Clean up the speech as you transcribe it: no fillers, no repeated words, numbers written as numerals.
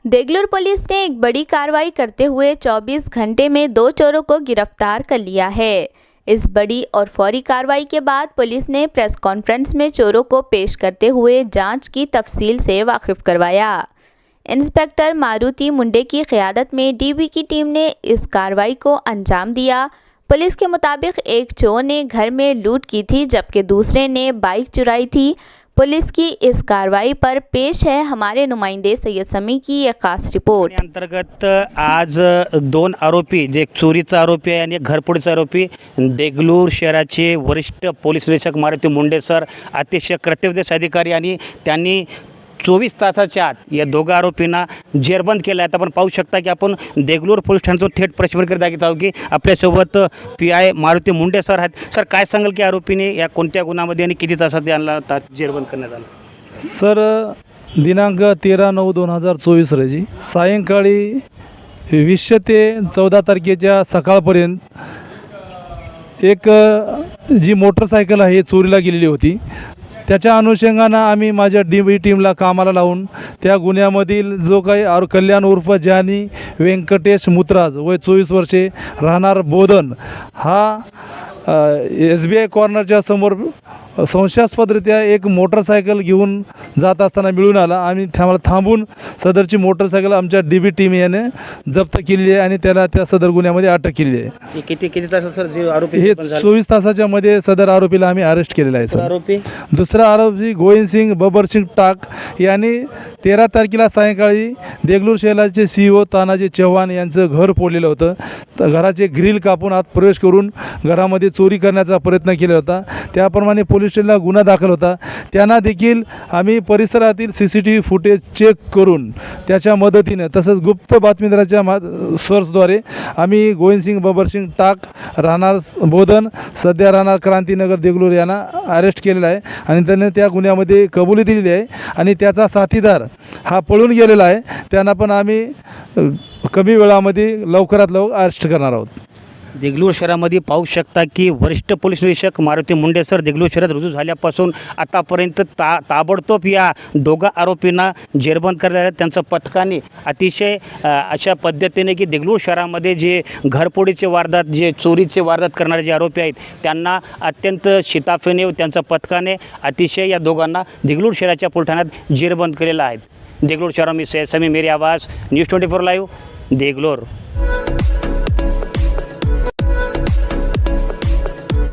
Deglur police ने एक बड़ी कार्रवाई करते हुए 24 घंटे में 2 चोरों को गिरफ्तार कर लिया है। इस बड़ी और फौरी कार्रवाई के बाद पुलिस ने प्रेस कॉन्फ्रेंस में चोरों को पेश करते हुए जांच की तफसील से वाकिफ करवाया। इंस्पेक्टर मारुति मुंडे की क़यादत में डीबी की टीम ने इस कार्रवाई को अंजाम दिया। पुलिस के मुताबिक एक चोर ने घर में लूट की थी जबकि दूसरे ने बाइक चुराई थी। पुलिस की इस कार्रवाई पर पेश है हमारे नुमाइंदे सैयद समी की एक खास रिपोर्ट। अंतर्गत आज 2 आरोपी, जे एक चोरीचा आरोपी आहे आणि एक घरफोडीचा आरोपी, देगलूर शहराचे वरिष्ठ पोलीस निरीक्षक मारुती मुंडे सर अतिशय कर्तव्यदक्ष अधिकारी आणि त्यांनी 24 तासाच्या आत या दोघा आरोपींना जेरबंद केलं आहे। आता आपण पाहू शकता की आपण देगलूर पोलीस ठाण्याचं थेट प्रक्षेपण करत आहोत की आपल्यासोबत PI मारुती मुंडे सर आहेत। सर, काय सांगाल की आरोपीने या कोणत्या गुन्ह्यामध्ये आणि किती तासात यांना जेरबंद करण्यात आलं? सर, दिनांक 13/9/2024 रोजी सायंकाळी 20 ते 14 तारखेच्या सकाळपर्यंत एक जी मोटरसायकल आहे चोरीला गेलेली होती। त्याच्या अनुषंगानं आम्ही माझ्या DB टीमला कामाला लावून त्या गुन्ह्यामधील जो काही कल्याण उर्फ जानी व्यंकटेश मुत्राज वय 24 वर्षे राहणार बोधन हा SBI कॉर्नरच्या समोर संशयास्पदरित्या एक मोटरसायकल घेऊन जात असताना मिळून आला। आम्ही थांबून सदरची मोटरसायकल आमच्या DB टीम याने जप्त केली आहे आणि त्याला त्या सदर गुन्ह्यामध्ये अटक केली आहे। किती तासात सर जे आरोपी हे 24 तासाच्या मध्ये सदर आरोपीला आम्ही अरेस्ट केलेला आहे। सर, आरोपी दुसरा आरोपी गोविंद सिंग बबर सिंग टाक यांनी 13 तारखेला सायंकाळी देगलूर शहराचे CEO तानाजी चव्हाण यांचं घर फोडलेलं होतं। तर घराचे ग्रिल कापून आत प्रवेश करून घरामध्ये चोरी करण्याचा प्रयत्न केला होता। त्याप्रमाणे पोलीस स्टेशनला गुन्हा दाखल होता। त्यांना देखील आम्ही परिसरातील CCTV फुटेज चेक करून त्याच्या मदतीने तसंच गुप्त बातमीदाराच्या सोर्सद्वारे आम्ही गोविंद सिंग बबर सिंग टाक राहणार बोधन सध्या राहणार क्रांतीनगर देगलूर यांना अरेस्ट केलेला आहे आणि त्याने त्या गुन्ह्यामध्ये कबुली दिलेली आहे आणि त्याचा साथीदार हा पळून गेलेला आहे। त्यांना पण आम्ही कमी वेळामध्ये लवकरात लवकर अरेस्ट करणार आहोत। देगलूर शहरामध्ये पाहू शकता की वरिष्ठ पोलीस निरीक्षक मारुती मुंडे सर देगलूर शहरात रुजू झाल्यापासून आतापर्यंत ताबडतोब या दोघा आरोपींना जेरबंद करण्यात आले। त्यांचं पथकाने अतिशय अशा पद्धतीने की देगलूर शहरामध्ये जे घरफोडीचे वारदात, जे चोरीचे वारदात करणारे जे आरोपी आहेत त्यांना अत्यंत शिताफीने त्यांच्या पथकाने अतिशय या दोघांना देगलूर शहराच्या पोलीस ठाण्यात जेरबंद केलेलं आहे। देगलूर शहरा में सैयद समी, मेरी आवाज़, न्यूज़ 24 लाइव, देगलूर।